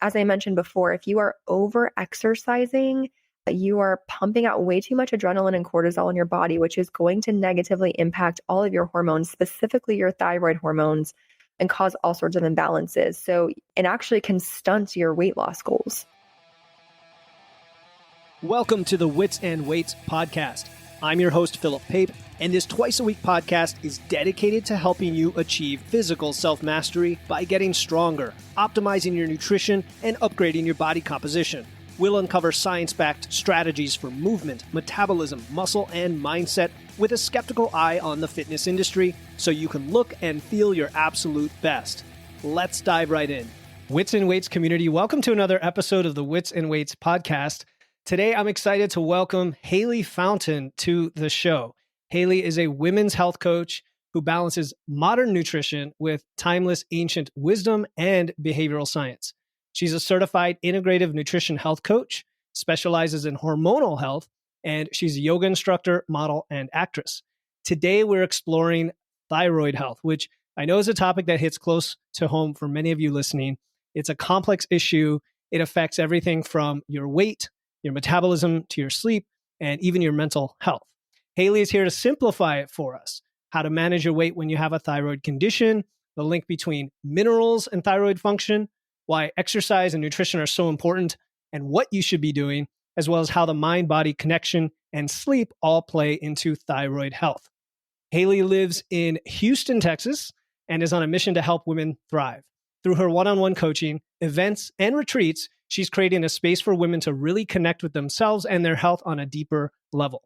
as I mentioned before, if you are over exercising, you are pumping out way too much adrenaline and cortisol in your body, which is going to negatively impact all of your hormones, specifically your thyroid hormones, and cause all sorts of imbalances. So it actually can stunt your weight loss goals. Welcome to the Wits and Weights podcast. I'm your host, Philip Pape, and this twice-a-week podcast is dedicated to helping you achieve physical self-mastery by getting stronger, optimizing your nutrition, and upgrading your body composition. We'll uncover science-backed strategies for movement, metabolism, muscle, and mindset with a skeptical eye on the fitness industry so you can look and feel your absolute best. Let's dive right in. Wits and Weights community, welcome to another episode of the Wits and Weights podcast. Today, I'm excited to welcome Hely Fountain to the show. Hely is a women's health coach who balances modern nutrition with timeless ancient wisdom and behavioral science. She's a certified integrative nutrition health coach, specializes in hormonal health, and she's a yoga instructor, model, and actress. Today, we're exploring thyroid health, which I know is a topic that hits close to home for many of you listening. It's a complex issue. It affects everything from your weight, your metabolism, to your sleep, and even your mental health. Hely is here to simplify it for us, how to manage your weight when you have a thyroid condition, the link between minerals and thyroid function, why exercise and nutrition are so important, and what you should be doing, as well as how the mind-body connection and sleep all play into thyroid health. Hely lives in Houston, Texas, and is on a mission to help women thrive. Through her one-on-one coaching, events, and retreats, she's creating a space for women to really connect with themselves and their health on a deeper level.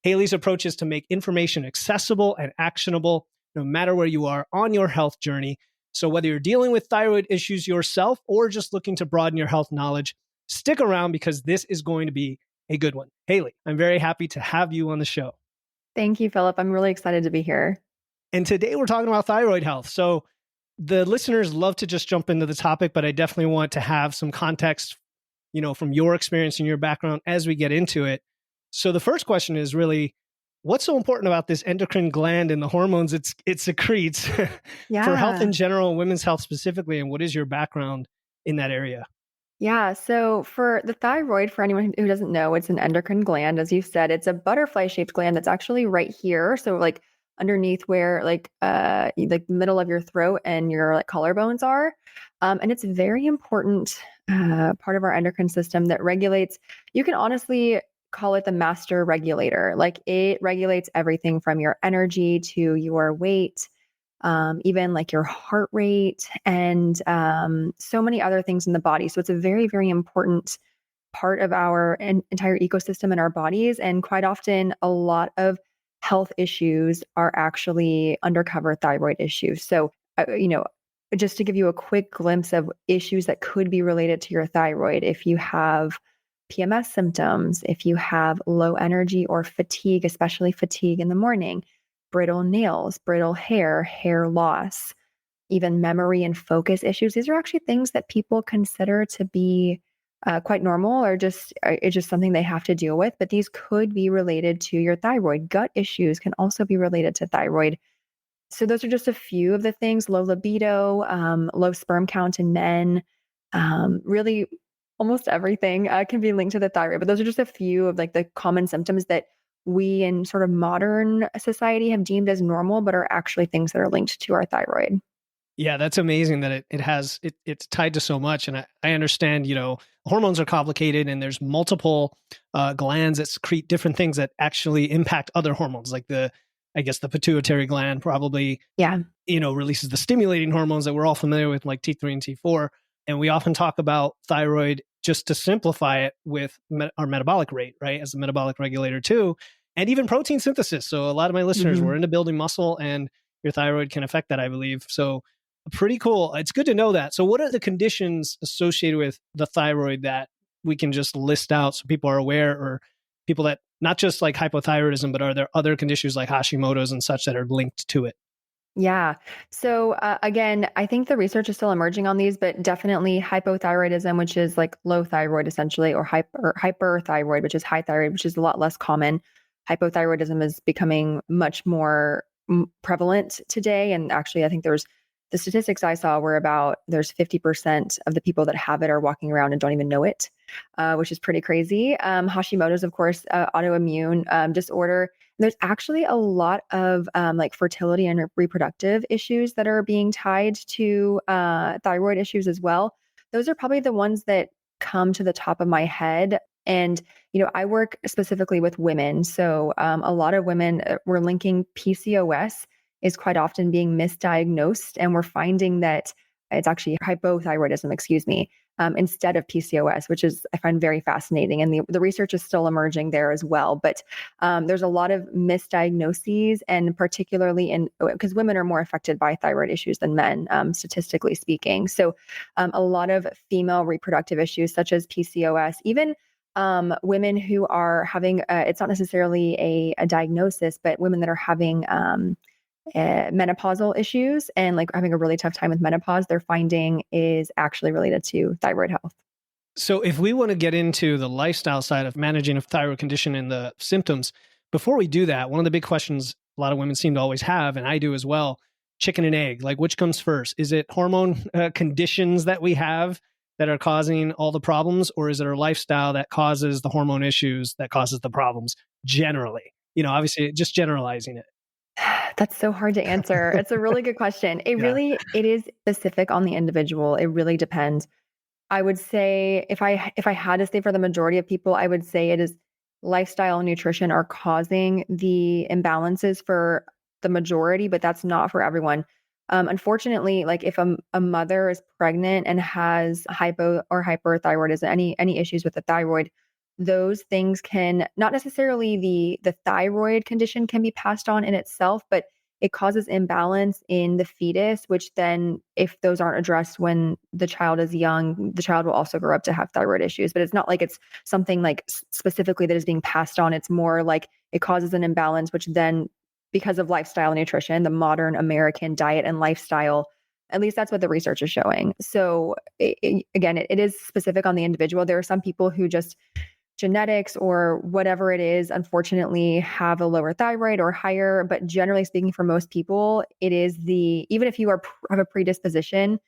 Hely's approach is to make information accessible and actionable, no matter where you are on your health journey. So whether you're dealing with thyroid issues yourself or just looking to broaden your health knowledge, stick around because this is going to be a good one. Hely, I'm very happy to have you on the show. Thank you, Philip. I'm really excited to be here. And today we're talking about thyroid health. So the listeners love to just jump into the topic, but I definitely want to have some context, from your experience and your background as we get into it. So the first question is really, what's so important about this endocrine gland and the hormones it secretes for health in general, women's health specifically, and what is your background in that area? Yeah. So for the thyroid, for anyone who doesn't know, it's an endocrine gland. As you said, it's a butterfly-shaped gland that's actually right here. So like underneath where like the middle of your throat and your like collarbones are. And it's a very important part of our endocrine system that regulates, you can honestly call it the master regulator. Like it regulates everything from your energy to your weight, even like your heart rate and so many other things in the body. So it's a very, very important part of our entire ecosystem in our bodies. And quite often, a lot of health issues are actually undercover thyroid issues. So, just to give you a quick glimpse of issues that could be related to your thyroid, if you have PMS symptoms, if you have low energy or fatigue, especially fatigue in the morning, brittle nails, brittle hair, hair loss, even memory and focus issues, these are actually things that people consider to be quite normal or it's just something they have to deal with. But these could be related to your thyroid. Gut issues can also be related to thyroid. So those are just a few of the things: low libido, low sperm count in men, really almost everything can be linked to the thyroid. But those are just a few of like the common symptoms that we in sort of modern society have deemed as normal, but are actually things that are linked to our thyroid. Yeah, that's amazing that it's tied to so much. And I understand, hormones are complicated and there's multiple glands that secrete different things that actually impact other hormones, like the pituitary gland probably, releases the stimulating hormones that we're all familiar with, like T3 and T4. And we often talk about thyroid, just to simplify it, with our metabolic rate, right? As a metabolic regulator too, and even protein synthesis. So a lot of my listeners were into building muscle, and your thyroid can affect that, I believe. So pretty cool. It's good to know that. So what are the conditions associated with the thyroid that we can just list out so people are aware, or people that not just like hypothyroidism, but are there other conditions like Hashimoto's and such that are linked to it? Yeah. So again, I think the research is still emerging on these, but definitely hypothyroidism, which is like low thyroid essentially, or hyperthyroid, which is high thyroid, which is a lot less common. Hypothyroidism is becoming much more prevalent today. And actually, I think there's the statistics I saw were about there's 50% of the people that have it are walking around and don't even know it, which is pretty crazy. Hashimoto's, of course, autoimmune disorder. There's actually a lot of like fertility and reproductive issues that are being tied to thyroid issues as well. Those are probably the ones that come to the top of my head. And, I work specifically with women. So a lot of women, we're linking PCOS is quite often being misdiagnosed. And we're finding that it's actually hypothyroidism, excuse me, instead of PCOS, which is, I find very fascinating. And the research is still emerging there as well. But there's a lot of misdiagnoses, and particularly because women are more affected by thyroid issues than men, statistically speaking. So a lot of female reproductive issues, such as PCOS, even women who are having, it's not necessarily a diagnosis, but women that are having menopausal issues and like having a really tough time with menopause, they're finding is actually related to thyroid health. So if we want to get into the lifestyle side of managing a thyroid condition and the symptoms, before we do that, one of the big questions a lot of women seem to always have, and I do as well, chicken and egg, like which comes first? Is it hormone conditions that we have that are causing all the problems, or is it our lifestyle that causes the hormone issues that causes the problems generally? Obviously just generalizing it. That's so hard to answer. It's a really good question. Yeah. It is specific on the individual. It really depends. I would say if I had to say for the majority of people, I would say it is lifestyle and nutrition are causing the imbalances for the majority, but that's not for everyone. Unfortunately, like if a mother is pregnant and has hypo or hyperthyroidism, any issues with the thyroid, those things can not necessarily the thyroid condition can be passed on in itself, but it causes imbalance in the fetus, which then, if those aren't addressed when the child is young, the child will also grow up to have thyroid issues. But it's not like it's something like specifically that is being passed on. It's more like it causes an imbalance, which then, because of lifestyle and nutrition, the modern American diet and lifestyle, at least that's what the research is showing. So again, it is specific on the individual. There are some people who just genetics or whatever it is, unfortunately, have a lower thyroid or higher. But generally speaking, for most people, it is even if you have a predisposition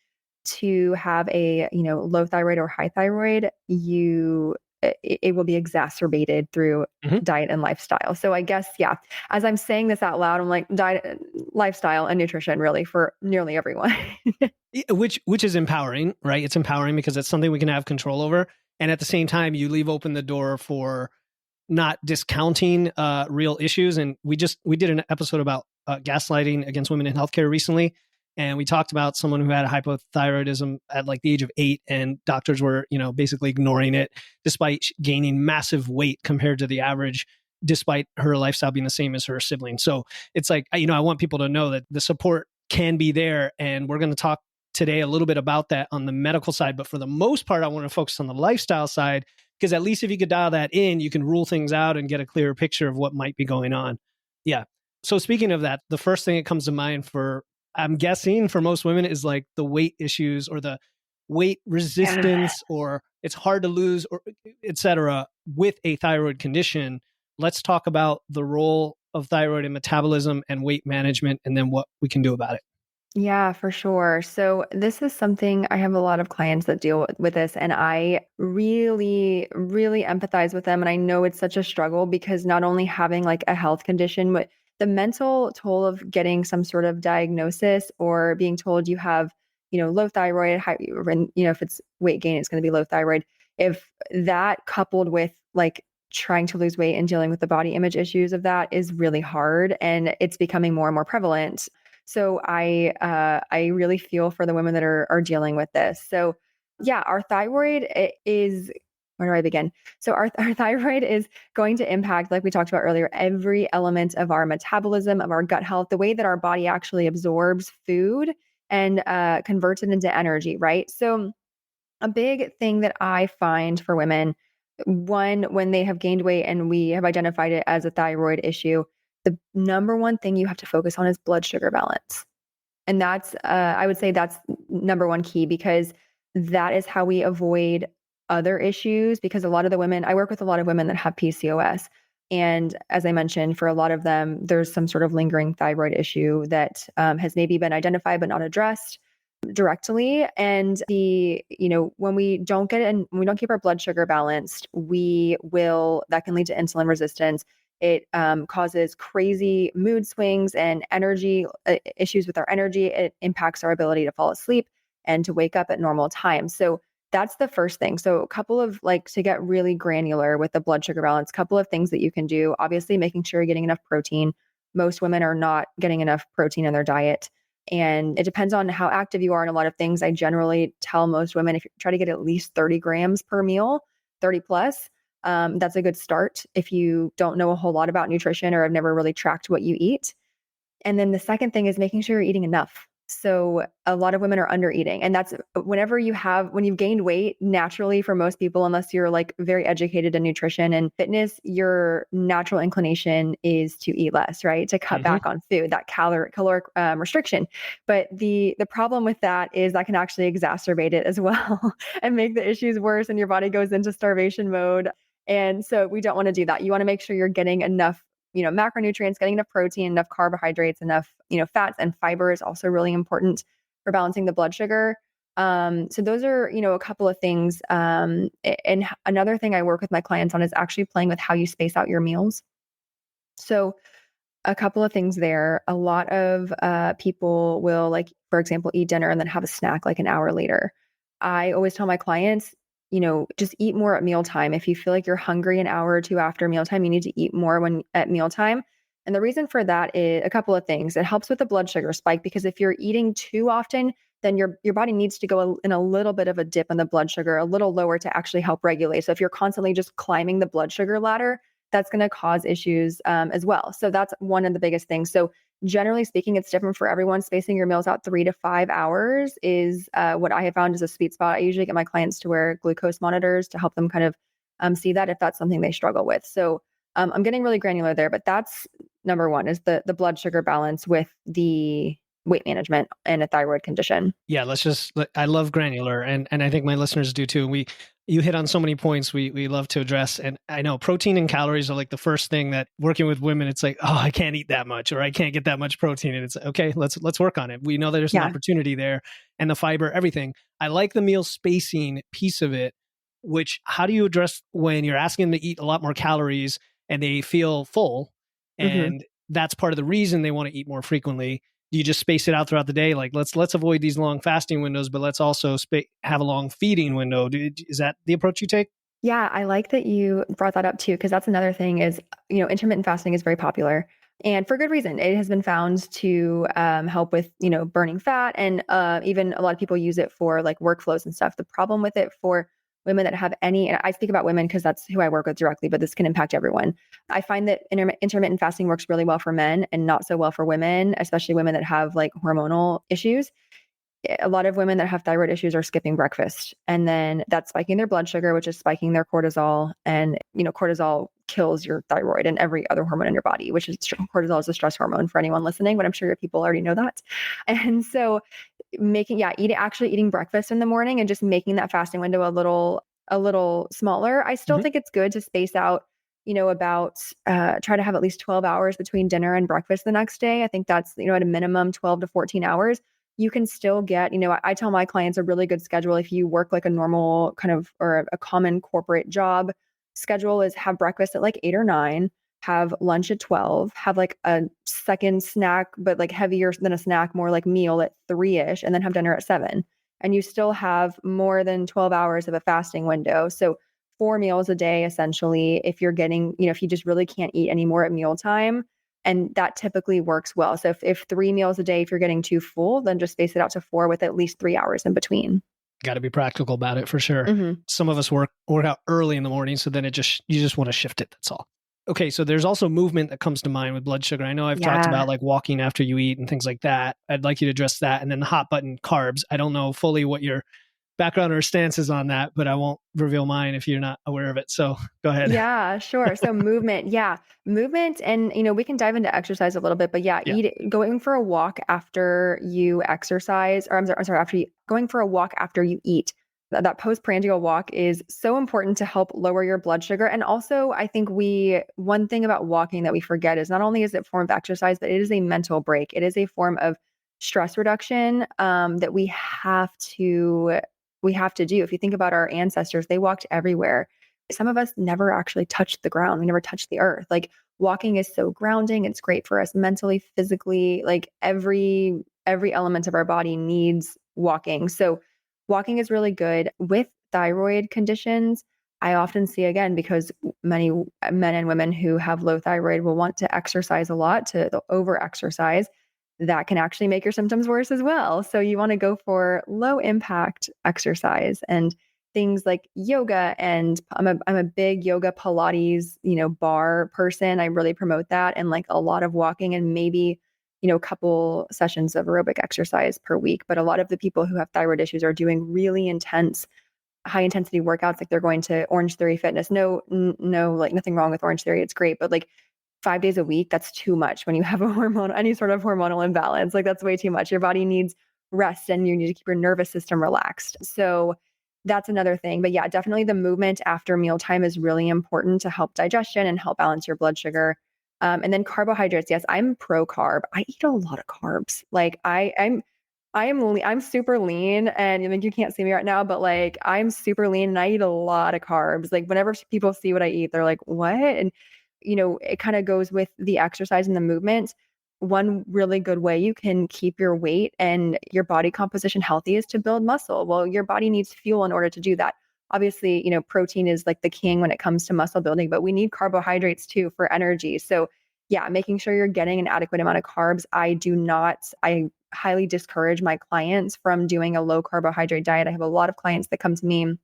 to have a, low thyroid or high thyroid, it will be exacerbated through Mhm. diet and lifestyle. So I guess, yeah, as I'm saying this out loud, I'm like diet, lifestyle, and nutrition really for nearly everyone. Which is empowering, right? It's empowering because it's something we can have control over. And at the same time, you leave open the door for not discounting real issues. And we did an episode about gaslighting against women in healthcare recently. And we talked about someone who had hypothyroidism at like the age of 8, and doctors were, basically ignoring it despite gaining massive weight compared to the average, despite her lifestyle being the same as her sibling. So it's like, I want people to know that the support can be there. And we're going to talk today a little bit about that on the medical side. But for the most part, I want to focus on the lifestyle side, because at least if you could dial that in, you can rule things out and get a clearer picture of what might be going on. Yeah. So speaking of that, the first thing that comes to mind I'm guessing for most women is like the weight issues or the weight resistance, or it's hard to lose, or et cetera, with a thyroid condition. Let's talk about the role of thyroid in metabolism and weight management, and then what we can do about it. Yeah, for sure. So this is something I have a lot of clients that deal with this, and I really, really empathize with them. And I know it's such a struggle because not only having like a health condition, but the mental toll of getting some sort of diagnosis or being told you have, low thyroid, high, and, if it's weight gain, it's going to be low thyroid. If that coupled with like trying to lose weight and dealing with the body image issues of that is really hard, and it's becoming more and more prevalent. So I really feel for the women that are dealing with this. So yeah, our thyroid is, where do I begin? So our thyroid is going to impact, like we talked about earlier, every element of our metabolism, of our gut health, the way that our body actually absorbs food and converts it into energy, right? So a big thing that I find for women, one, when they have gained weight and we have identified it as a thyroid issue, the number one thing you have to focus on is blood sugar balance. And I would say that's number one key, because that is how we avoid other issues. Because a lot of the women, I work with a lot of women that have PCOS. And as I mentioned, for a lot of them, there's some sort of lingering thyroid issue that has maybe been identified but not addressed directly. And when we don't get it and when we don't keep our blood sugar balanced, that can lead to insulin resistance. It causes crazy mood swings and energy issues with our energy. It impacts our ability to fall asleep and to wake up at normal times. So that's the first thing. So a couple of to get really granular with the blood sugar balance, couple of things that you can do. Obviously, making sure you're getting enough protein. Most women are not getting enough protein in their diet. And it depends on how active you are in a lot of things. I generally tell most women if you try to get at least 30 grams per meal, 30 plus, that's a good start if you don't know a whole lot about nutrition or have never really tracked what you eat. And then the second thing is making sure you're eating enough. So a lot of women are under eating. And that's when you've gained weight naturally for most people, unless you're very educated in nutrition and fitness, your natural inclination is to eat less, right? To cut back on food, that caloric restriction. But the problem with that is that can actually exacerbate it as well and make the issues worse. And your body goes into starvation mode. And so we don't want to do that. You want to make sure you're getting enough macronutrients, getting enough protein, enough carbohydrates, enough, fats, and fiber is also really important for balancing the blood sugar. So those are, a couple of things. And another thing I work with my clients on is actually playing with how you space out your meals. So a couple of things there. A lot of people will, for example, eat dinner and then have a snack an hour later. I always tell my clients, just eat more at mealtime. If you feel like you're hungry an hour or two after mealtime, you need to eat more at mealtime. And the reason for that is a couple of things. It helps with the blood sugar spike because if you're eating too often, then your body needs to go in a little bit of a dip in the blood sugar, a little lower to actually help regulate. So if you're constantly just climbing the blood sugar ladder, that's going to cause issues as well. So that's one of the biggest things. So generally speaking, it's different for everyone. Spacing your meals out 3 to 5 hours is what I have found is a sweet spot. I usually get my clients to wear glucose monitors to help them kind of see that if that's something they struggle with. So I'm getting really granular there, but that's number one is the blood sugar balance with the weight management and a thyroid condition. Yeah, I love granular and I think my listeners do too. You hit on so many points we love to address. And I know protein and calories are the first thing that working with women, it's oh, I can't eat that much or I can't get that much protein. And it's okay, let's work on it. We know that there's an opportunity there and the fiber, everything. I like the meal spacing piece of it, which how do you address when you're asking them to eat a lot more calories and they feel full and that's part of the reason they want to eat more frequently? Do you just space it out throughout the day? Let's avoid these long fasting windows, but let's also have a long feeding window. Is that the approach you take? Yeah, I like that you brought that up too, because that's another thing is, intermittent fasting is very popular and for good reason. It has been found to help with, burning fat and even a lot of people use it for workflows and stuff. The problem with it for women that have and I speak about women because that's who I work with directly, but this can impact everyone. I find that intermittent fasting works really well for men and not so well for women, especially women that have hormonal issues. A lot of women that have thyroid issues are skipping breakfast and then that's spiking their blood sugar, which is spiking their cortisol. And, cortisol kills your thyroid and every other hormone in your body, which is cortisol is a stress hormone for anyone listening, but I'm sure your people already know that. And so eating breakfast in the morning and just making that fasting window a little smaller. I still think it's good to space out, about try to have at least 12 hours between dinner and breakfast the next day. I think that's, at a minimum 12 to 14 hours. You can still get, I tell my clients a really good schedule. If you work a normal kind of, or a common corporate job schedule is have breakfast at 8 or 9, have lunch at 12, have a second snack, but heavier than a snack, more meal at 3-ish, and then have dinner at 7. And you still have more than 12 hours of a fasting window. So 4 meals a day, essentially, if you're getting, if you just really can't eat anymore at mealtime. And that typically works well. So if 3 meals a day, if you're getting too full, then just space it out to 4 with at least 3 hours in between. Got to be practical about it for sure. Some of us work out early in the morning, so then you just want to shift it. That's all. Okay, so there's also movement that comes to mind with blood sugar. I know I've talked about walking after you eat and things like that. I'd like you to address that. And then the hot button carbs. I don't know fully what your background or stance is on that, but I won't reveal mine if you're not aware of it. So go ahead. Yeah, sure. So movement. And, we can dive into exercise a little bit, but going for a walk after you exercise, or I'm sorry, going for a walk after you eat. that postprandial walk is so important to help lower your blood sugar. And also, I think one thing about walking that we forget is not only is it a form of exercise, but it is a mental break. It is a form of stress reduction that we have to do. If you think about our ancestors, they walked everywhere. Some of us never actually touched the ground. We never touched the earth. Like walking is so grounding. It's great for us mentally, physically, like every element of our body needs walking. So walking is really good with thyroid conditions. I often see, again, because many men and women who have low thyroid will want to exercise a lot, to over exercise. That can actually make your symptoms worse as well. So you want to go for low impact exercise and things like yoga. And I'm a big yoga Pilates, bar person. I really promote that, and like a lot of walking, and maybe a couple sessions of aerobic exercise per week. But a lot of the people who have thyroid issues are doing really intense, high intensity workouts. Like they're going to Orange Theory Fitness. No, like nothing wrong with Orange Theory. It's great. But like 5 days a week, that's too much when you have any sort of hormonal imbalance. Like that's way too much. Your body needs rest, and you need to keep your nervous system relaxed. So that's another thing. But yeah, definitely the movement after mealtime is really important to help digestion and help balance your blood sugar. And then carbohydrates. Yes, I'm pro carb. I eat a lot of carbs. Like I'm super lean, and you can't see me right now, but like I'm super lean and I eat a lot of carbs. Like whenever people see what I eat, they're like, "What?" And it kind of goes with the exercise and the movement. One really good way you can keep your weight and your body composition healthy is to build muscle. Well, your body needs fuel in order to do that. Obviously, protein is like the king when it comes to muscle building, but we need carbohydrates too for energy. So, yeah, making sure you're getting an adequate amount of carbs. I highly discourage my clients from doing a low carbohydrate diet. I have a lot of clients that come to me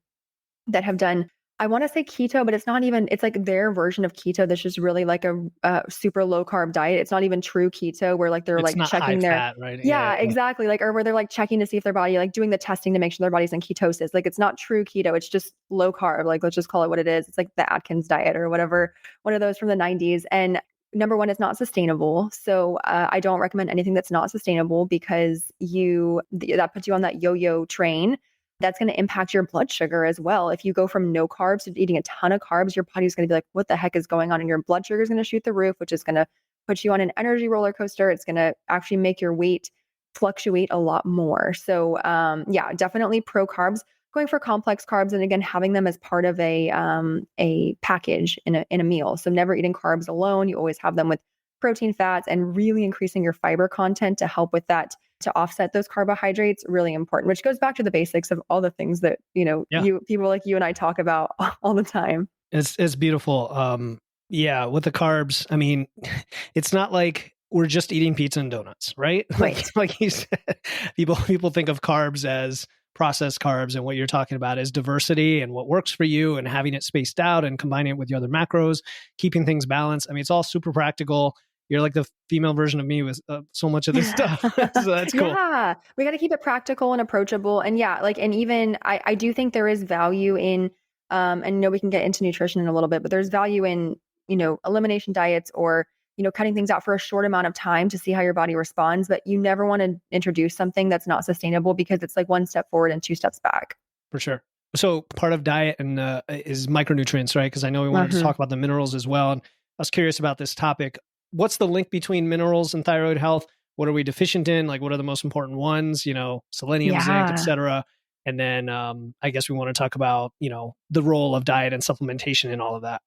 that have done, I want to say keto, but it's like their version of keto that's just really like a super low carb diet. It's not even true keto where like they're It's like not high checking their, fat, right? Yeah, yeah, yeah, exactly. Like, or where they're like checking to see if their body, like doing the testing to make sure their body's in ketosis. Like it's not true keto. It's just low carb. Like, let's just call it what it is. It's like the Atkins diet or whatever, one of those from the 90s. And number one, it's not sustainable. So I don't recommend anything that's not sustainable because that puts you on that yo-yo train. That's going to impact your blood sugar as well. If you go from no carbs to eating a ton of carbs, your body's going to be like, what the heck is going on? And your blood sugar is going to shoot the roof, which is going to put you on an energy roller coaster. It's going to actually make your weight fluctuate a lot more. So yeah, definitely pro carbs. Going for complex carbs, and again, having them as part of a package in a meal. So never eating carbs alone. You always have them with protein, fats, and really increasing your fiber content to help with that, to offset those carbohydrates. Really important, which goes back to the basics of all the things that yeah. people like you and I talk about all the time. It's beautiful. Yeah, with the carbs, I mean, it's not like we're just eating pizza and donuts, right? Right. Like you said, people think of carbs as processed carbs, and what you're talking about is diversity and what works for you, and having it spaced out and combining it with your other macros, keeping things balanced. I mean, it's all super practical. You're like the female version of me with so much of this stuff. So that's cool. Yeah, we got to keep it practical and approachable. And yeah, like, and even I do think there is value in, and we can get into nutrition in a little bit, but there's value in, elimination diets or, cutting things out for a short amount of time to see how your body responds. But you never want to introduce something that's not sustainable because it's like one step forward and two steps back. For sure. So part of diet and is micronutrients, right? Because I know we wanted to Mhm. talk about the minerals as well. And I was curious about this topic. What's the link between minerals and thyroid health? What are we deficient in? Like, what are the most important ones? Selenium, zinc, et Yeah. cetera. And then I guess we want to talk about, the role of diet and supplementation in all of that.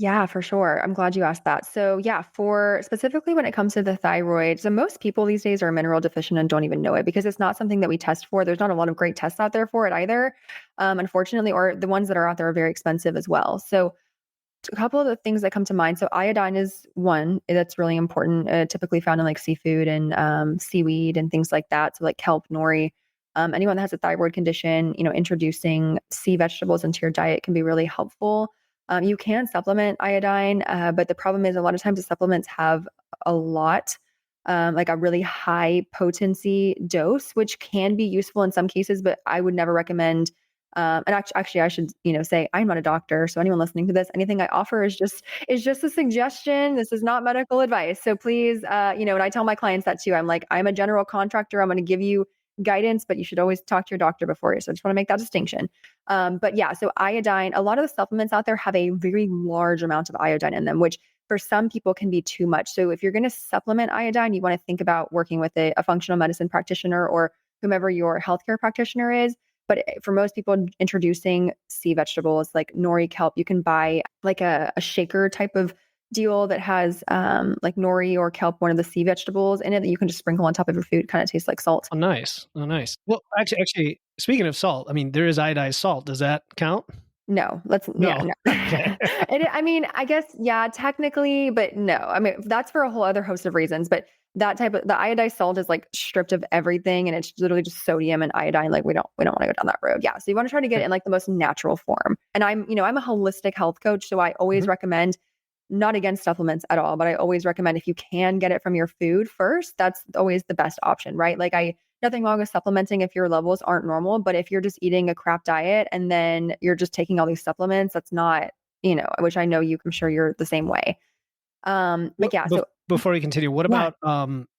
Yeah, for sure. I'm glad you asked that. So, yeah, for specifically when it comes to the thyroid, so most people these days are mineral deficient and don't even know it because it's not something that we test for. There's not a lot of great tests out there for it either, unfortunately, or the ones that are out there are very expensive as well. So, a couple of the things that come to mind. So, iodine is one that's really important, typically found in like seafood and seaweed and things like that. So, like kelp, nori. Anyone that has a thyroid condition, introducing sea vegetables into your diet can be really helpful. You can supplement iodine, but the problem is a lot of times the supplements have a lot, like a really high potency dose, which can be useful in some cases, but I would never recommend. And actually, I should say I'm not a doctor, so anyone listening to this, anything I offer is just a suggestion. This is not medical advice. So please, and I tell my clients that too. I'm like, I'm a general contractor. I'm going to give you guidance, but you should always talk to your doctor before you. So I just want to make that distinction. But yeah, so iodine, a lot of the supplements out there have a very large amount of iodine in them, which for some people can be too much. So if you're going to supplement iodine, you want to think about working with a functional medicine practitioner or whomever your healthcare practitioner is. But for most people, introducing sea vegetables like nori, kelp, you can buy like a shaker type of deal that has like nori or kelp, one of the sea vegetables in it that you can just sprinkle on top of your food. Kind of tastes like salt. Oh, nice. Oh, nice. Well, actually, speaking of salt, I mean, there is iodized salt. Does that count? No, No. no. Okay. I mean, I guess, yeah, technically, but no. I mean, that's for a whole other host of reasons. But that type of the iodized salt is like stripped of everything, and it's literally just sodium and iodine. Like we don't want to go down that road. Yeah. So you want to try to get it in like the most natural form. And I'm a holistic health coach, so I always Mhm. recommend, not against supplements at all, but I always recommend if you can get it from your food first, that's always the best option, right? Nothing wrong with supplementing if your levels aren't normal, but if you're just eating a crap diet and then you're just taking all these supplements, that's not, which I know I'm sure you're the same way. But yeah, so Before we continue, yeah.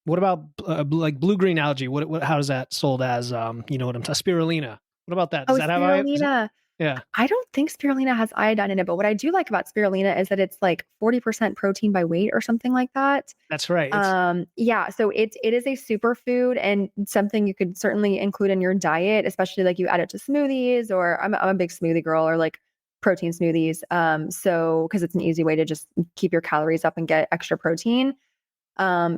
what about like blue green algae? How does that sold as? You know what I'm talking? Spirulina. What about that? Does Oh, that have I? spirulina. Yeah, I don't think spirulina has iodine in it, but what I do like about spirulina is that it's like 40% protein by weight or something like that. that's right. It's Yeah, so it is a superfood and something you could certainly include in your diet, especially like you add it to smoothies, or I'm a big smoothie girl, or like protein smoothies. So because it's an easy way to just keep your calories up and get extra protein.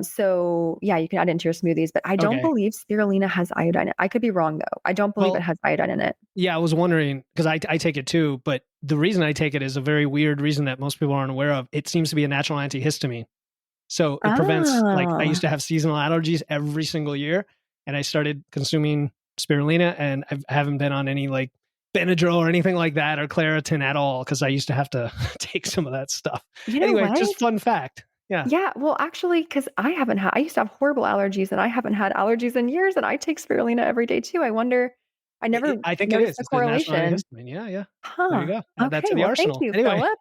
So yeah, you can add it into your smoothies, but I don't okay. believe spirulina has iodine in it. I could be wrong though. I don't believe it Well, has iodine in it. yeah, I was wondering because I take it too, but the reason I take it is a very weird reason that most people aren't aware of. It seems to be a natural antihistamine. So it prevents, like, I used Oh, to have seasonal allergies every single year, and I started consuming spirulina, and I haven't been on any like Benadryl or anything like that or Claritin at all because I used to have to take some of that stuff. you know Anyway, what? just fun fact. Yeah, Yeah, well, actually, because I used to have horrible allergies and I haven't had allergies in years and I take spirulina every day too. I never I think it noticed is. the It's a natural antihistamine. antihistamine. Yeah, yeah. There you Huh. go. Add that Okay. to the Well, thank arsenal. you, Anyway, Philip.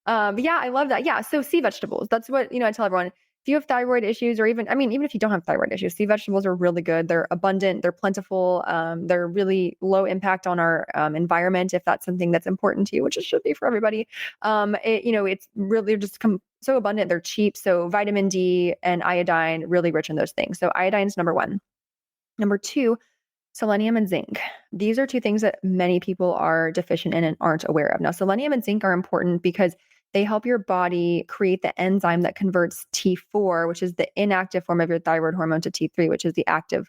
Yeah. Yeah, I love that. Yeah. So sea vegetables. That's what, I tell everyone. If you have thyroid issues, or even if you don't have thyroid issues, sea vegetables are really good. They're abundant, they're plentiful, they're really low impact on our environment if that's something that's important to you, which it should be for everybody. It's really just so abundant, they're cheap. So vitamin D and iodine, really rich in those things. So iodine's number one. Number two, selenium and zinc. These are two things that many people are deficient in and aren't aware of. Now, selenium and zinc are important because they help your body create the enzyme that converts T4, which is the inactive form of your thyroid hormone, to T3, which is the active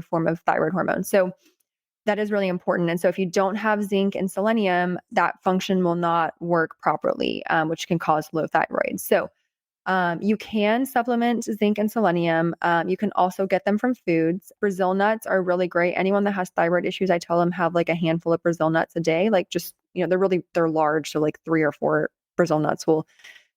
form of thyroid hormone. So that is really important. And so if you don't have zinc and selenium, that function will not work properly, which can cause low thyroid. So you can supplement zinc and selenium. You can also get them from foods. Brazil nuts are really great. Anyone that has thyroid issues, I tell them have like a handful of Brazil nuts a day. Like just, they're large. So like 3 or 4 Brazil nuts will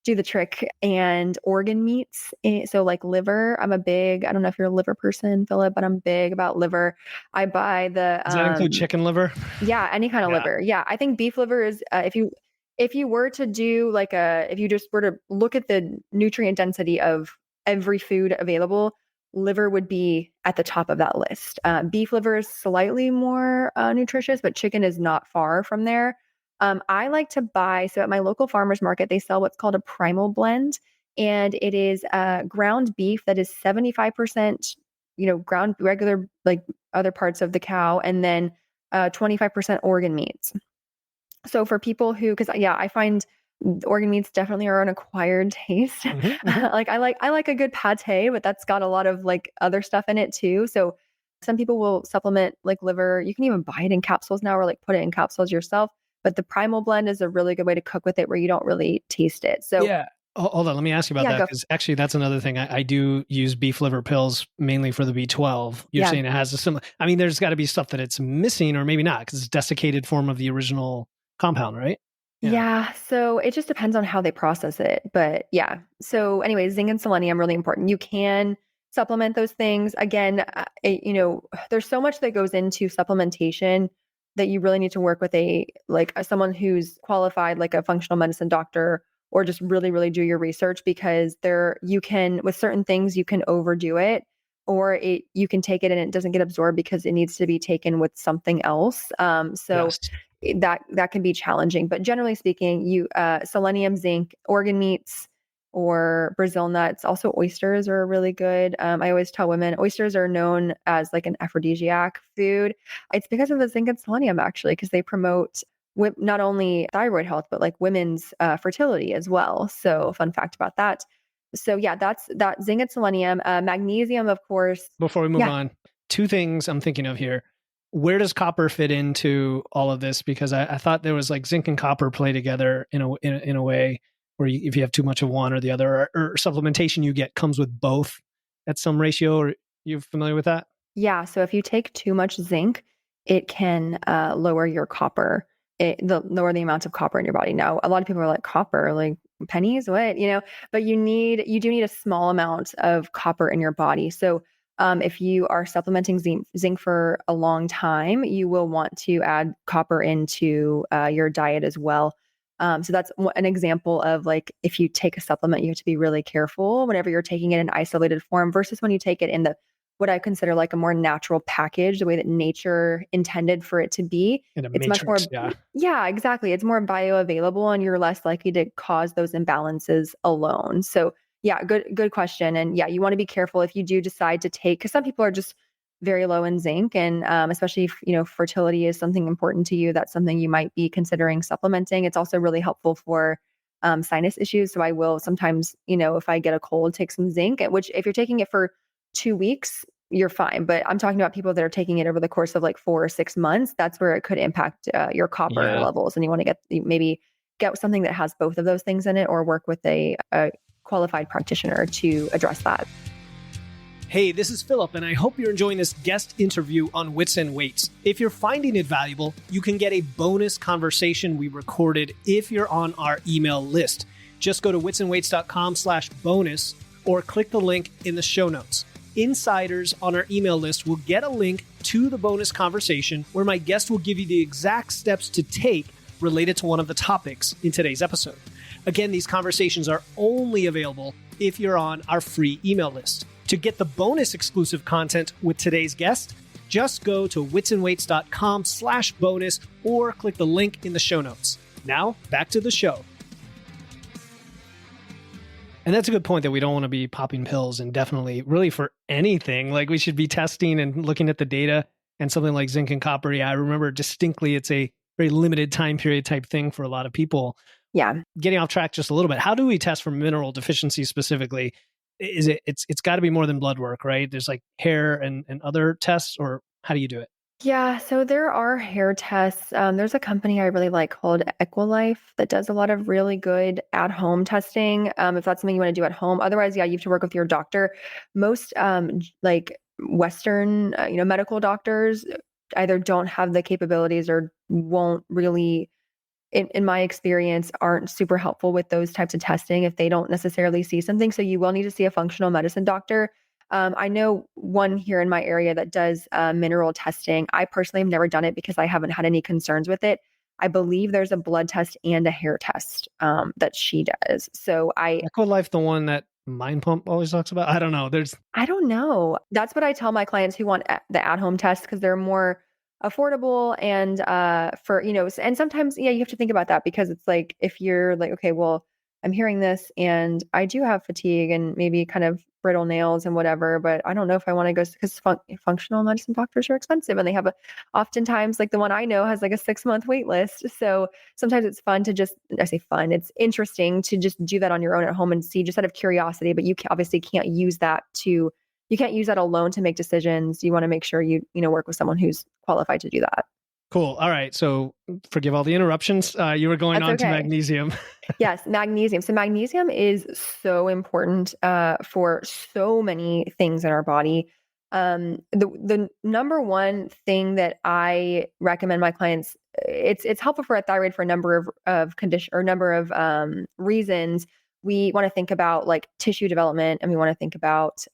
do the trick. And organ meats. So like liver, I don't know if you're a liver person, Philip, but I'm big about liver. I buy does that include chicken liver? yeah, any kind of Yeah. liver. Yeah, I think beef liver is if you were to do if you just were to look at the nutrient density of every food available, liver would be at the top of that list. Beef liver is slightly more nutritious, but chicken is not far from there. I like to buy, so at my local farmers market, they sell what's called a primal blend, and it is ground beef that is 75%, ground regular, like other parts of the cow, and then 25% organ meats. So for people because yeah, I find organ meats definitely are an acquired taste. Hmm, hmm. Like I like a good pate, but that's got a lot of like other stuff in it too. So some people will supplement like liver. You can even buy it in capsules now, or like put it in capsules yourself. But the primal blend is a really good way to cook with it where you don't really taste it. So Yeah. Hold on. Let me ask you about yeah, that go. because actually, that's another thing. I do use beef liver pills mainly for the B12. You're Yeah. saying it has a similar. I mean, there's got to be stuff that it's missing, or maybe not, because it's desiccated form of the original compound, right? Yeah. Yeah, so it just depends on how they process it. But yeah. So anyway, zinc and selenium really important. You can supplement those things. Again, there's so much that goes into supplementation that you really need to work with someone who's qualified, like a functional medicine doctor, or just really, really do your research, because with certain things you can overdo it. or you can take it and it doesn't get absorbed because it needs to be taken with something else. Yes. That can be challenging. But generally speaking, selenium, zinc, organ meats, or Brazil nuts. Also, oysters are really good. I always tell women oysters are known as like an aphrodisiac food. It's because of the zinc and selenium, actually, because they promote not only thyroid health, but like women's fertility as well. So, fun fact about that. So, yeah, that's that zinc and selenium. Magnesium, of course. Before we move Yeah. on, two things I'm thinking of here. Where does copper fit into all of this? Because I thought there was like zinc and copper play together in a way where if you have too much of one or the other, or supplementation you get comes with both at some ratio. Or you familiar with that? Yeah. So if you take too much zinc, it can lower your copper, lower the amount of copper in your body. Now, a lot of people are like, copper, like pennies, what, but you do need a small amount of copper in your body. So if you are supplementing zinc for a long time, you will want to add copper into your diet as well. So that's an example of like, if you take a supplement, you have to be really careful whenever you're taking it in isolated form versus when you take it in what I consider like a more natural package, the way that nature intended for it to be. In a It's much more, matrix, yeah. yeah, exactly. It's more bioavailable and you're less likely to cause those imbalances alone. So yeah, good question. And yeah, you want to be careful if you do decide to take, because some people are just very low in zinc, and especially if fertility is something important to you, that's something you might be considering supplementing. It's also really helpful for sinus issues. So I will sometimes, if I get a cold, take some zinc, which if you're taking it for 2 weeks, you're fine. But I'm talking about people that are taking it over the course of like 4 or 6 months. That's where it could impact your copper Yeah. levels. And you want to maybe get something that has both of those things in it, or work with a qualified practitioner to address that. Hey, this is Philip, and I hope you're enjoying this guest interview on Wits and Weights. If you're finding it valuable, you can get a bonus conversation we recorded if you're on our email list. Just go to witsandweights.com/bonus or click the link in the show notes. Insiders on our email list will get a link to the bonus conversation where my guest will give you the exact steps to take related to one of the topics in today's episode. Again, these conversations are only available if you're on our free email list. To get the bonus exclusive content with today's guest, just go to witsandweights.com/bonus or click the link in the show notes. Now, back to the show. And that's a good point, that we don't want to be popping pills, and definitely really for anything. Like, we should be testing and looking at the data, and something like zinc and copper. Yeah, I remember distinctly it's a very limited time period type thing for a lot of people. Yeah. Getting off track just a little bit. How do we test for mineral deficiency specifically? It's got to be more than blood work, right? There's like hair and other tests, or how do you do it? Yeah, so there are hair tests. There's a company I really like called Equilife that does a lot of really good at-home testing. If that's something you want to do at home. Otherwise, yeah, you have to work with your doctor. Most like Western, medical doctors either don't have the capabilities or won't really, in my experience, aren't super helpful with those types of testing if they don't necessarily see something. So you will need to see a functional medicine doctor. I know one here in my area that does mineral testing. I personally have never done it because I haven't had any concerns with it. I believe there's a blood test and a hair test that she does. So Equilife, the one that Mind Pump always talks about? I don't know. I don't know. That's what I tell my clients who want the at-home test, because they're more affordable and and sometimes, yeah, you have to think about that, because it's like, if you're like, okay, well, I'm hearing this and I do have fatigue and maybe kind of brittle nails and whatever, but I don't know if I want to go, because functional medicine doctors are expensive, and they have oftentimes, like the one I know has like a 6-month wait list. So sometimes it's fun to just, I say fun, it's interesting to just do that on your own at home and see, just out of curiosity, but obviously can't use that you can't use that alone to make decisions. You want to make sure you work with someone who's qualified to do that. Cool. All right. So forgive all the interruptions. You were going That's on to okay. magnesium. Yes, magnesium. So magnesium is so important for so many things in our body. The number one thing that I recommend my clients, it's helpful for a thyroid for a number of condition or number of reasons. We want to think about like tissue development, and we want to think about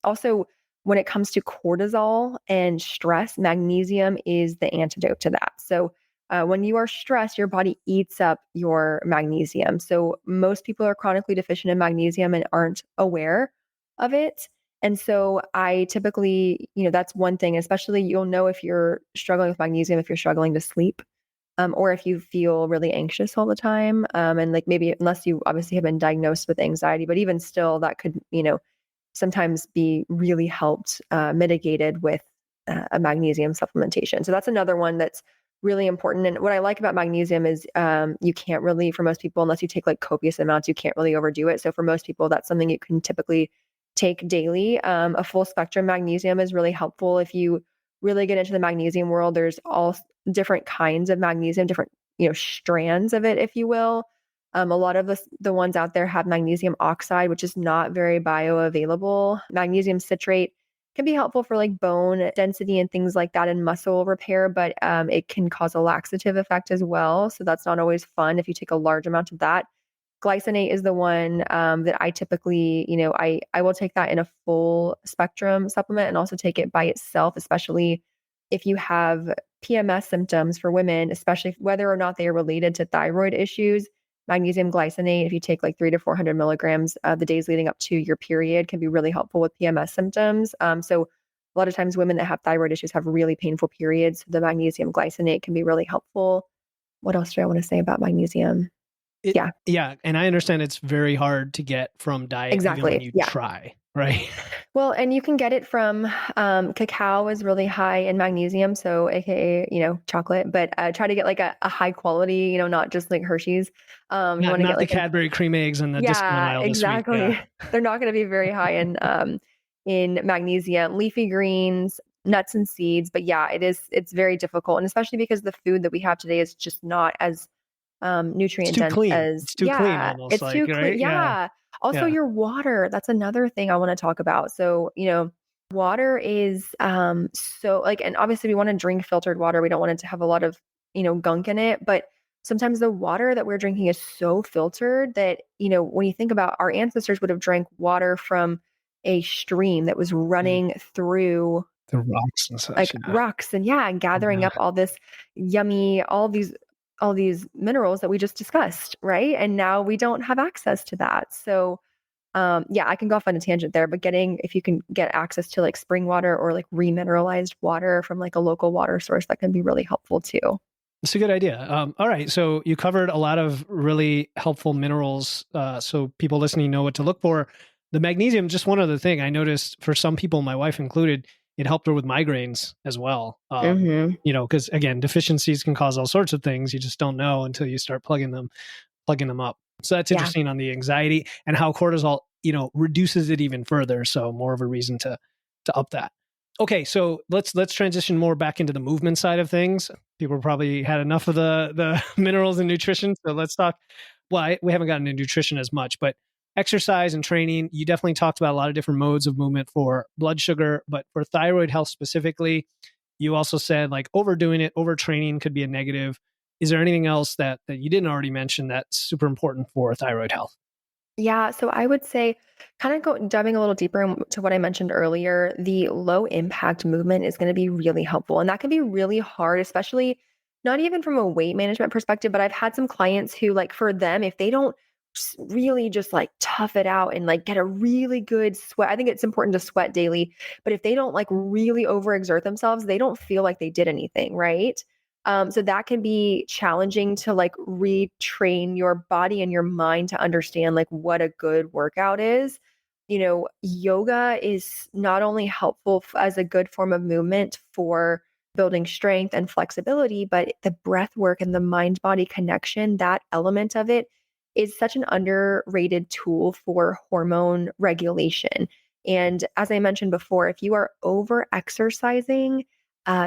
also, when it comes to cortisol and stress, magnesium is the antidote to that. So when you are stressed, your body eats up your magnesium. So most people are chronically deficient in magnesium and aren't aware of it. And so I typically, that's one thing, especially you'll know if you're struggling with magnesium, if you're struggling to sleep, or if you feel really anxious all the time. And like maybe unless you obviously have been diagnosed with anxiety, but even still that could, sometimes be really helped, mitigated with a magnesium supplementation. So that's another one that's really important. And what I like about magnesium is you can't really, for most people, unless you take like copious amounts, you can't really overdo it. So for most people, that's something you can typically take daily. A full spectrum magnesium is really helpful. If you really get into the magnesium world, there's all different kinds of magnesium, different, strands of it, if you will. A lot of the ones out there have magnesium oxide, which is not very bioavailable. Magnesium citrate can be helpful for like bone density and things like that and muscle repair, but it can cause a laxative effect as well. So that's not always fun if you take a large amount of that. Glycinate is the one that I typically, I will take that in a full spectrum supplement and also take it by itself, especially if you have PMS symptoms for women, especially whether or not they are related to thyroid issues. Magnesium glycinate, if you take like 300 to 400 milligrams the days leading up to your period, can be really helpful with PMS symptoms. So a lot of times women that have thyroid issues have really painful periods. The magnesium glycinate can be really helpful. What else do I want to say about magnesium? Yeah, Yeah. And I understand it's very hard to get from diet, even when exactly. you Yeah. try, right? Well, and you can get it from cacao is really high in magnesium, so AKA, chocolate, but try to get like a high quality, not just like Hershey's. You Not want to get not the like Cadbury cream eggs in the discount yeah, aisle this week. Yeah. exactly. They're not going to be very high in magnesium, leafy greens, nuts and seeds, but yeah, it's very difficult, and especially because the food that we have today is just not as It's nutrient too dense clean. as It's too clean yeah, almost it's like, too clean. right? Yeah. Yeah. Also Yeah. your water, that's another thing I want to talk about. So, water is so like, and obviously we want to drink filtered water. We don't want it to have a lot of, gunk in it, but sometimes the water that we're drinking is so filtered that, when you think about our ancestors would have drank water from a stream that was Mm. running through The rocks and such. like Yeah. rocks and yeah, and gathering Yeah. up all this yummy, all these minerals that we just discussed, right? And now we don't have access to that. So yeah, I can go off on a tangent there, but if you can get access to like spring water or like remineralized water from like a local water source, that can be really helpful too. It's a good idea. All right. So you covered a lot of really helpful minerals. So people listening know what to look for. The magnesium, just one other thing I noticed for some people, my wife included, it helped her with migraines as well. Mm-hmm. Because again, deficiencies can cause all sorts of things. You just don't know until you start plugging them up. So that's Yeah. interesting on the anxiety and how cortisol, reduces it even further. So more of a reason to up that. Okay, so let's transition more back into the movement side of things. People probably had enough of the minerals and nutrition, so let's talk. Well, we haven't gotten into nutrition as much, but exercise and training. You definitely talked about a lot of different modes of movement for blood sugar, but for thyroid health specifically, you also said like overdoing it, overtraining could be a negative. Is there anything else that you didn't already mention that's super important for thyroid health? Yeah, so I would say kind of diving a little deeper into what I mentioned earlier, the low impact movement is going to be really helpful. And that can be really hard, especially not even from a weight management perspective, but I've had some clients who like for them, if they don't really just like tough it out and like get a really good sweat, I think it's important to sweat daily, but if they don't like really overexert themselves, they don't feel like they did anything, right? So that can be challenging to like retrain your body and your mind to understand like what a good workout is. Yoga is not only helpful as a good form of movement for building strength and flexibility, but the breath work and the mind body connection, that element of it is such an underrated tool for hormone regulation. And as I mentioned before, if you are over exercising,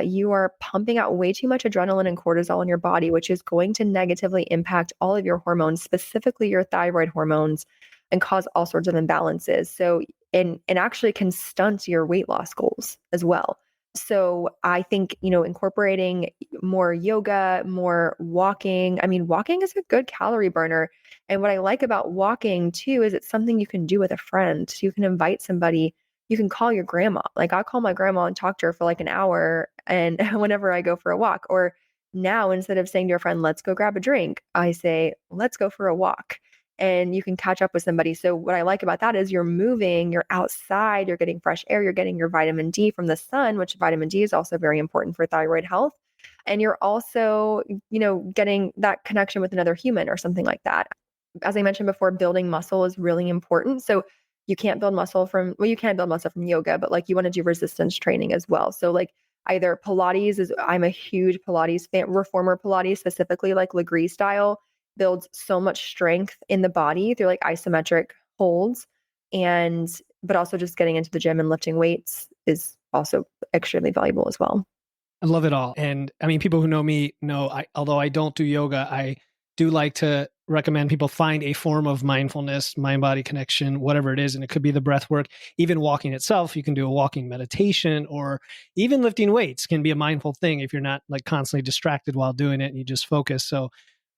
you are pumping out way too much adrenaline and cortisol in your body, which is going to negatively impact all of your hormones, specifically your thyroid hormones, and cause all sorts of imbalances. So, and actually can stunt your weight loss goals as well. So I think, incorporating more yoga, more walking. I mean, walking is a good calorie burner. And what I like about walking too is it's something you can do with a friend. So you can invite somebody, you can call your grandma. Like I'll call my grandma and talk to her for like an hour and whenever I go for a walk. Or now instead of saying to a friend, let's go grab a drink, I say, let's go for a walk. and you can catch up with somebody. So what I like about that is you're moving, you're outside, you're getting fresh air, you're getting your vitamin D from the sun, which vitamin D is also very important for thyroid health. And you're also, getting that connection with another human or something like that. As I mentioned before, building muscle is really important. So you can't build muscle from, well, you can build muscle from yoga, but like you want to do resistance training as well. So like either Pilates is, I'm a huge Pilates fan, reformer Pilates, specifically like Legree style, builds so much strength in the body through like isometric holds. But also just getting into the gym and lifting weights is also extremely valuable as well. I love it all. And I mean, people who know me know, although I don't do yoga, I do like to recommend people find a form of mindfulness, mind body connection, whatever it is. And it could be the breath work, even walking itself. You can do a walking meditation, or even lifting weights can be a mindful thing if you're not like constantly distracted while doing it and you just focus. So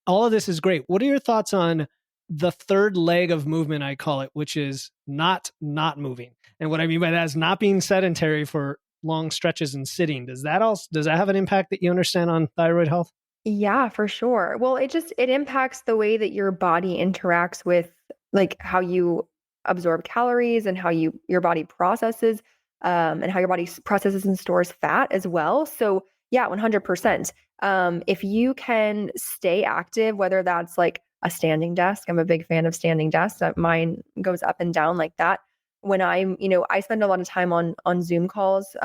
all of this is great. What are your thoughts on the third leg of movement, I call it, which is not moving? And what I mean by that is not being sedentary for long stretches and sitting. Does that have an impact that you understand on thyroid health? Yeah, for sure. Well, it impacts the way that your body interacts with like how you absorb calories and how your body processes and how your body processes and stores fat as well. So yeah, 100%. If you can stay active, whether that's like a standing desk, I'm a big fan of standing desks. Mine goes up and down like that. When I spend a lot of time on Zoom calls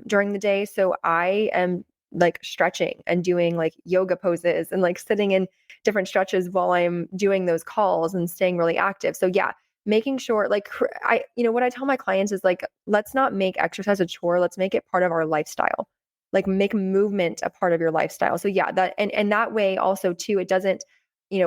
during the day, so I am like stretching and doing like yoga poses and like sitting in different stretches while I'm doing those calls and staying really active. So yeah, making sure like what I tell my clients is like, let's not make exercise a chore. Let's make it part of our lifestyle. Like make movement a part of your lifestyle. So yeah, and that way also too, it doesn't,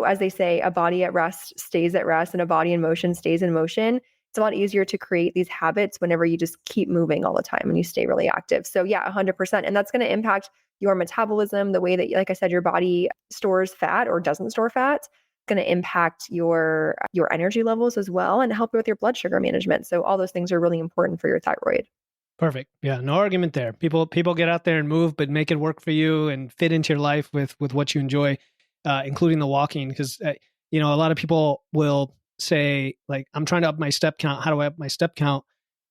as they say, a body at rest stays at rest and a body in motion stays in motion. It's a lot easier to create these habits whenever you just keep moving all the time and you stay really active. So yeah, 100%. And that's going to impact your metabolism, the way that, like I said, your body stores fat or doesn't store fat. It's going to impact your energy levels as well and help you with your blood sugar management. So all those things are really important for your thyroid. Perfect. Yeah, no argument there. People get out there and move, but make it work for you and fit into your life with what you enjoy, including the walking. Because a lot of people will say like, I'm trying to up my step count. How do I up my step count?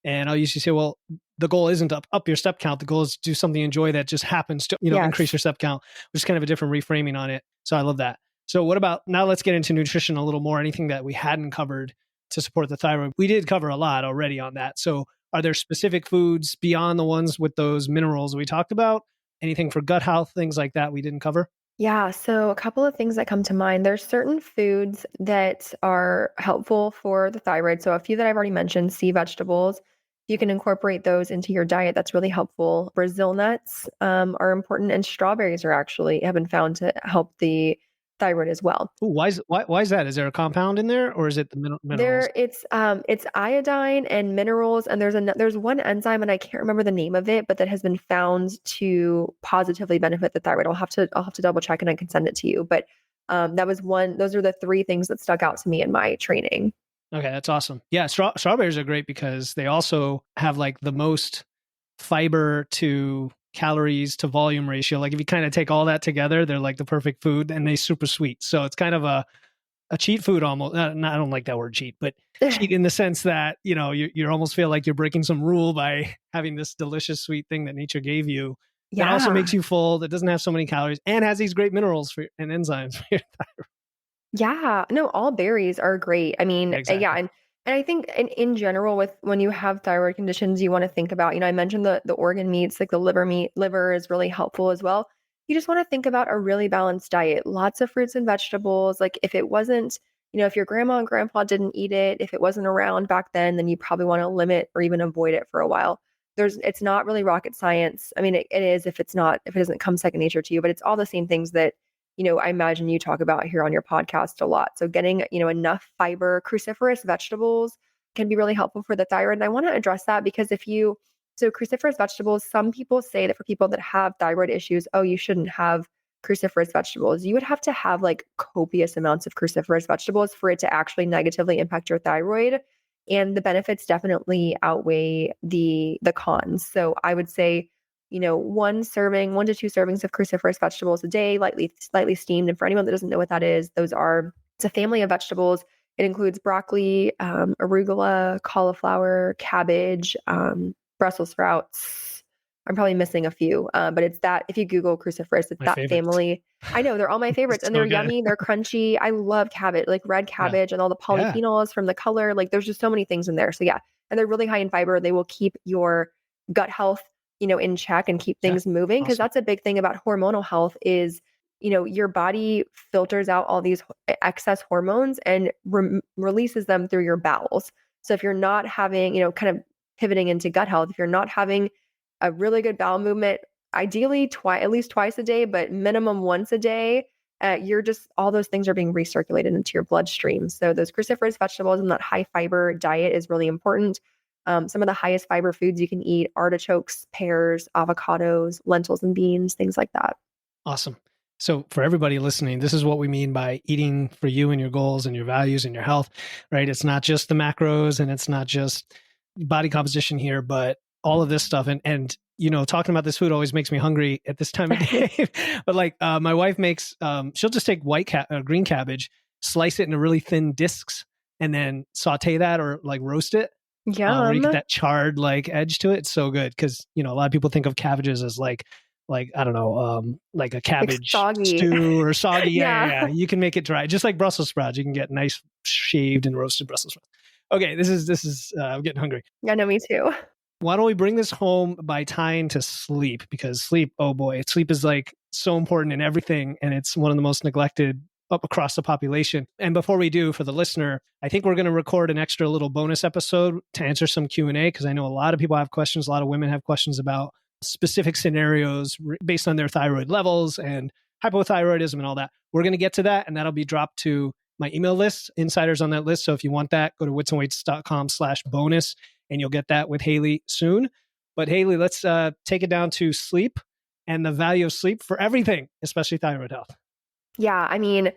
And I'll usually say, well, the goal isn't to up your step count. The goal is to do something you enjoy that just happens to Yes. increase your step count, which is kind of a different reframing on it. So I love that. So what about now? Let's get into nutrition a little more. Anything that we hadn't covered to support the thyroid? We did cover a lot already on that. So are there specific foods beyond the ones with those minerals we talked about? Anything for gut health, things like that we didn't cover? Yeah, so a couple of things that come to mind. There's certain foods that are helpful for the thyroid. So a few that I've already mentioned, sea vegetables. You can incorporate those into your diet. That's really helpful. Brazil nuts are important, and strawberries have been found to help the thyroid as well. Ooh, why is that? Is there a compound in there, or is it the minerals? It's iodine and minerals, and there's one enzyme, and I can't remember the name of it, but that has been found to positively benefit the thyroid. I'll have to double check, and I can send it to you. But that was one. Those are the three things that stuck out to me in my training. Okay, that's awesome. Yeah, strawberries are great because they also have like the most fiber to calories to volume ratio. Like if you kind of take all that together, they're like the perfect food, and they super sweet. So it's kind of a cheat food almost. I don't like that word cheat, but cheat in the sense that, you almost feel like you're breaking some rule by having this delicious sweet thing that nature gave you that also Yeah. makes you full, that doesn't have so many calories and has these great minerals and enzymes for your thyroid. Yeah, no, all berries are great. I mean, yeah, Exactly. and I think in general with when you have thyroid conditions, you want to think about, I mentioned the organ meats, like the liver is really helpful as well. You just want to think about a really balanced diet, lots of fruits and vegetables. Like if it wasn't, if your grandma and grandpa didn't eat it, if it wasn't around back then you probably want to limit or even avoid it for a while. It's not really rocket science. I mean, it is if it doesn't come second nature to you, but it's all the same things that I imagine you talk about here on your podcast a lot. So getting, enough fiber, cruciferous vegetables can be really helpful for the thyroid. And I want to address that because so cruciferous vegetables, some people say that for people that have thyroid issues, oh, you shouldn't have cruciferous vegetables. You would have to have like copious amounts of cruciferous vegetables for it to actually negatively impact your thyroid. And the benefits definitely outweigh the cons. So I would say, 1 to 2 servings of cruciferous vegetables a day, lightly steamed. And for anyone that doesn't know what that is, it's a family of vegetables. It includes broccoli, arugula, cauliflower, cabbage, Brussels sprouts. I'm probably missing a few, but it's that if you Google cruciferous, it's My that favorites. family. I know they're all my favorites and they're So good. yummy. They're crunchy. I love cabbage, like red Yeah. cabbage and all the Yeah. polyphenols from the color. Like there's just so many things in there. So yeah, and they're really high in fiber. They will keep your gut health, in check and keep Yeah. things moving. Cause Awesome. that's a big thing about hormonal health is, your body filters out all these excess hormones and releases them through your bowels. So if you're not having, kind of pivoting into gut health, if you're not having a really good bowel movement, ideally at least twice a day, but minimum once a day, you're just all those things are being recirculated into your bloodstream. So those cruciferous vegetables and that high fiber diet is really important. Some of the highest fiber foods you can eat: artichokes, pears, avocados, lentils and beans, things like that. Awesome. So for everybody listening, this is what we mean by eating for you and your goals and your values and your health, right? It's not just the macros and it's not just body composition here, but all of this stuff. And talking about this food always makes me hungry at this time of day. But like my wife makes, she'll just take green cabbage, slice it into really thin discs, and then saute that or like roast it. Where you get Yum. that charred like edge to it. It's so good because a lot of people think of cabbages as like I don't know, like a Like cabbage soggy. stew or soggy. Yeah. Yeah. You can make it dry, just like Brussels sprouts. You can get nice shaved and roasted Brussels sprouts. Okay, this is. I'm getting hungry. Yeah, no, me too. Why don't we bring this home by tying to sleep? Because sleep, oh boy, sleep is like so important in everything, and it's one of the most neglected up across the population. And before we do, for the listener, I think we're going to record an extra little bonus episode to answer some Q&A because I know a lot of people have questions. A lot of women have questions about specific scenarios based on their thyroid levels and hypothyroidism and all that. We're going to get to that, and that'll be dropped to my email list, insiders on that list. So if you want that, go to witsandweights.com/bonus and you'll get that with Hely soon. But Hely, let's take it down to sleep and the value of sleep for everything, especially thyroid health. Yeah, I mean,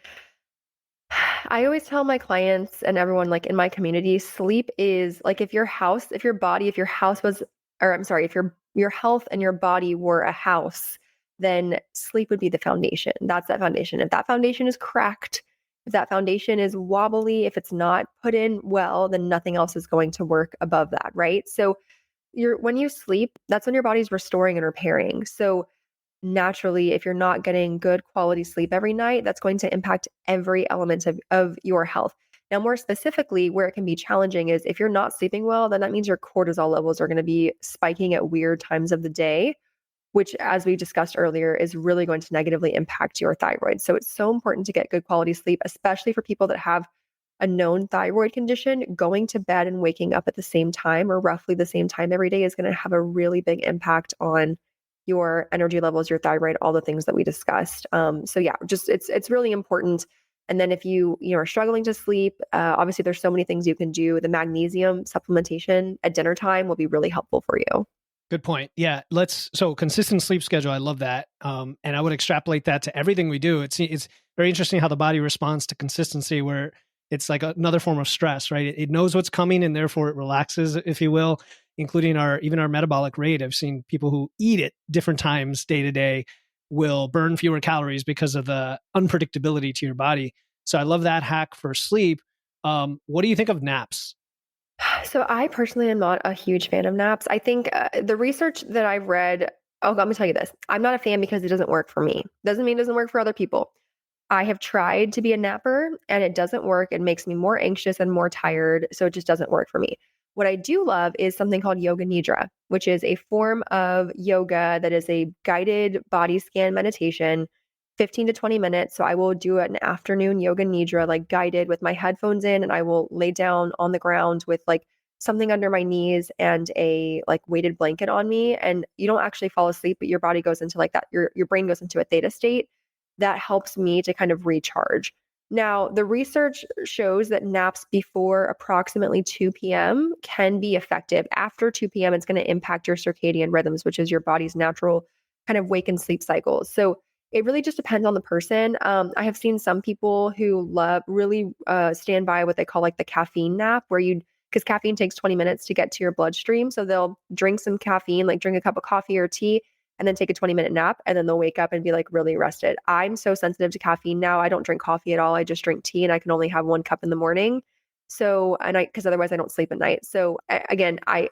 I always tell my clients and everyone like in my community, sleep is like if your house was, or I'm sorry, if your health and your body were a house, then sleep would be the foundation. That's that foundation. If that foundation is cracked, if that foundation is wobbly, if it's not put in well, then nothing else is going to work above that, right? So when you sleep, that's when your body's restoring and repairing. So naturally, if you're not getting good quality sleep every night, that's going to impact every element of your health. Now, more specifically, where it can be challenging is if you're not sleeping well, then that means your cortisol levels are going to be spiking at weird times of the day, which, as we discussed earlier, is really going to negatively impact your thyroid. So it's so important to get good quality sleep, especially for people that have a known thyroid condition. Going to bed and waking up at the same time or roughly the same time every day is going to have a really big impact on your energy levels, your thyroid, all the things that we discussed. So yeah, just it's really important. And then if you are struggling to sleep, obviously there's so many things you can do. The magnesium supplementation at dinner time will be really helpful for you. Good point. Yeah, so consistent sleep schedule. I love that, and I would extrapolate that to everything we do. It's very interesting how the body responds to consistency, where it's like another form of stress, right? It knows what's coming, and therefore it relaxes, if you will, including our metabolic rate. I've seen people who eat at different times day to day will burn fewer calories because of the unpredictability to your body. So I love that hack for sleep. What do you think of naps? So I personally am not a huge fan of naps. I think the research that I've read, oh, let me tell you this. I'm not a fan because it doesn't work for me. Doesn't mean it doesn't work for other people. I have tried to be a napper and it doesn't work. It makes me more anxious and more tired. So it just doesn't work for me. What I do love is something called yoga nidra, which is a form of yoga that is a guided body scan meditation, 15 to 20 minutes. So I will do an afternoon yoga nidra, like guided with my headphones in, and I will lay down on the ground with like something under my knees and a like weighted blanket on me. And you don't actually fall asleep, but your body goes into like that, your brain goes into a theta state that helps me to kind of recharge. Now, the research shows that naps before approximately 2 p.m. can be effective. After 2 p.m., it's going to impact your circadian rhythms, which is your body's natural kind of wake and sleep cycles. So it really just depends on the person. I have seen some people who really stand by what they call like the caffeine nap, because caffeine takes 20 minutes to get to your bloodstream. So they'll drink some caffeine, like drink a cup of coffee or tea, and then take a 20-minute nap, and then they'll wake up and be like really rested. I'm so sensitive to caffeine now. I don't drink coffee at all. I just drink tea, and I can only have 1 cup in the morning. So, because otherwise I don't sleep at night. So again, I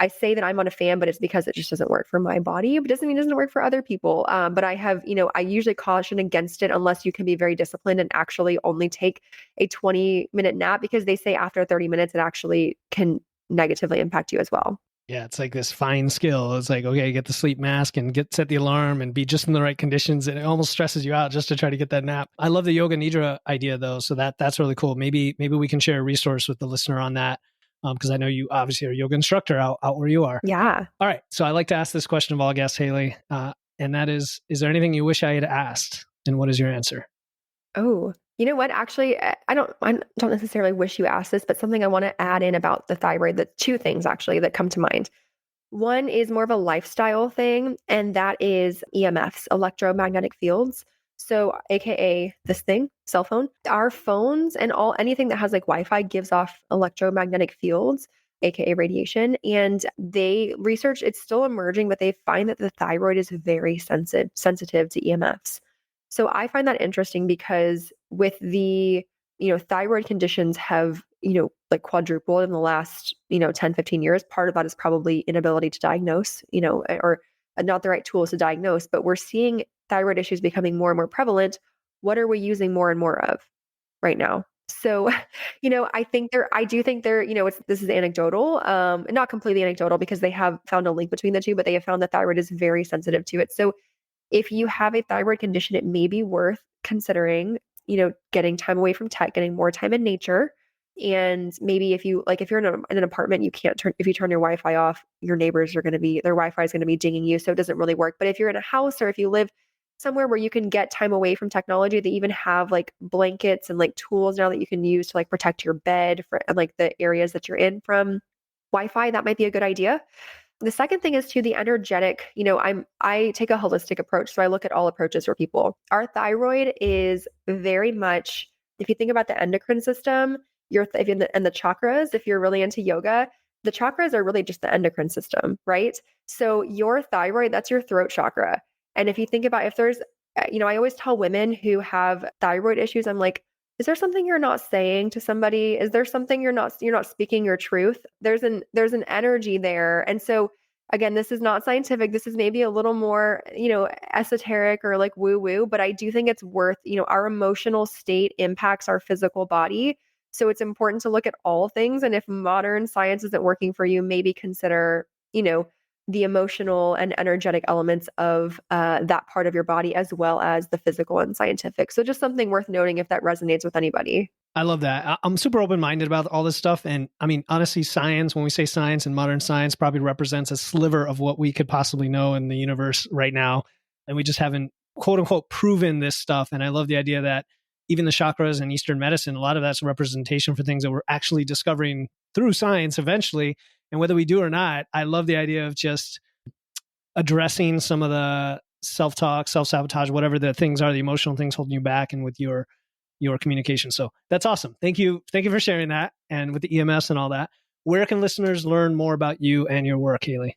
say that I'm not a fan, but it's because it just doesn't work for my body. But it doesn't mean it doesn't work for other people. But I have, I usually caution against it unless you can be very disciplined and actually only take a 20-minute nap, because they say after 30 minutes, it actually can negatively impact you as well. Yeah, it's like this fine skill. It's like, okay, get the sleep mask and set the alarm and be just in the right conditions. And it almost stresses you out just to try to get that nap. I love the yoga nidra idea though. So that's really cool. Maybe we can share a resource with the listener on that. Because I know you obviously are a yoga instructor out where you are. Yeah. All right. So I like to ask this question of all guests, Hely. And that is there anything you wish I had asked? And what is your answer? Oh, you know what? Actually, I don't necessarily wish you asked this, but something I want to add in about the thyroid, the two things actually that come to mind. One is more of a lifestyle thing, and that is EMFs, electromagnetic fields. So, AKA this thing, cell phone. Our phones and anything that has like Wi-Fi gives off electromagnetic fields, AKA radiation. And they research, it's still emerging, but they find that the thyroid is very sensitive to EMFs. So I find that interesting because with the, thyroid conditions have, like quadrupled in the last, 10, 15 years. Part of that is probably inability to diagnose, or not the right tools to diagnose, but we're seeing thyroid issues becoming more and more prevalent. What are we using more and more of right now? So, I do think this is anecdotal, not completely anecdotal, because they have found a link between the two, but they have found that thyroid is very sensitive to it. So if you have a thyroid condition, it may be worth considering, getting time away from tech, getting more time in nature. And maybe if you're in an apartment, if you turn your Wi-Fi off, your neighbors their Wi-Fi is going to be dinging you. So it doesn't really work. But if you're in a house, or if you live somewhere where you can get time away from technology, they even have like blankets and like tools now that you can use to like protect your bed and like the areas that you're in from Wi-Fi. That might be a good idea. The second thing is the energetic, I take a holistic approach. So I look at all approaches for people. Our thyroid is very much, if you think about the endocrine system, and the chakras, if you're really into yoga, the chakras are really just the endocrine system, right? So your thyroid, that's your throat chakra. And if you think about, if there's, I always tell women who have thyroid issues, I'm like, is there something you're not saying to somebody? Is there something you're not speaking your truth? There's an energy there. And so again, this is not scientific. This is maybe a little more, esoteric or like woo woo, but I do think it's worth, our emotional state impacts our physical body. So it's important to look at all things. And if modern science isn't working for you, maybe consider, the emotional and energetic elements of that part of your body, as well as the physical and scientific. So just something worth noting if that resonates with anybody. I love that. I'm super open-minded about all this stuff. And I mean, honestly, science, when we say science and modern science, probably represents a sliver of what we could possibly know in the universe right now. And we just haven't, quote unquote, proven this stuff. And I love the idea that even the chakras and Eastern medicine, a lot of that's a representation for things that we're actually discovering through science eventually. And whether we do or not, I love the idea of just addressing some of the self-talk, self-sabotage, whatever the things are, the emotional things holding you back, and with your communication. So that's awesome. Thank you for sharing that. And with the EMS and all that, where can listeners learn more about you and your work, Hely?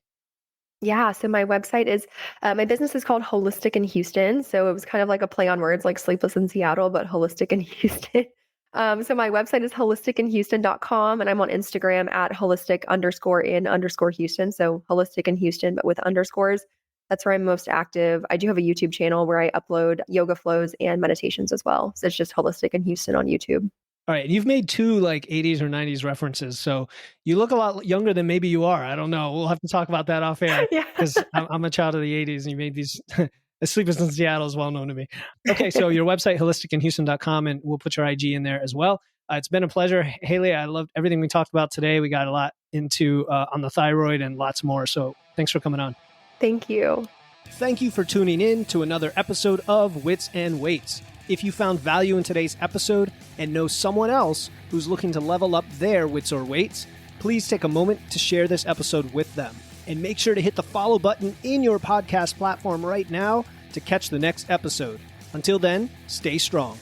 Yeah. So my website is, my business is called Holistic in Houston. So it was kind of like a play on words, like Sleepless in Seattle, but Holistic in Houston. So my website is holisticinhouston.com, and I'm on Instagram at holistic_in_Houston. So Holistic in Houston, but with underscores. That's where I'm most active. I do have a YouTube channel where I upload yoga flows and meditations as well. So it's just Holistic in Houston on YouTube. All right. You've made 2 like 80s or 90s references. So you look a lot younger than maybe you are. I don't know. We'll have to talk about that off air, because I'm a child of the 80s, and you made these. Sleepless in Seattle is well known to me. Okay. So your website, holisticinhouston.com, and we'll put your IG in there as well. It's been a pleasure, Hely. I loved everything we talked about today. We got a lot into on the thyroid and lots more. So thanks for coming on. Thank you. Thank you for tuning in to another episode of Wits and Weights. If you found value in today's episode and know someone else who's looking to level up their wits or weights, please take a moment to share this episode with them. And make sure to hit the follow button in your podcast platform right now to catch the next episode. Until then, stay strong.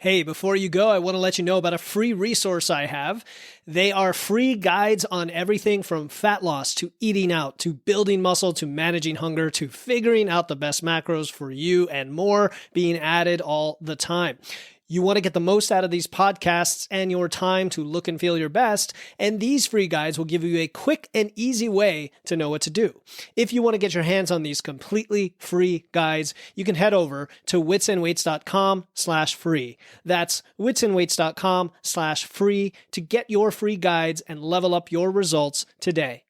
Hey, before you go, I want to let you know about a free resource I have. They are free guides on everything from fat loss to eating out to building muscle to managing hunger to figuring out the best macros for you and more being added all the time. You want to get the most out of these podcasts and your time to look and feel your best, and these free guides will give you a quick and easy way to know what to do. If you want to get your hands on these completely free guides, you can head over to witsandweights.com/free. That's witsandweights.com/free to get your free guides and level up your results today.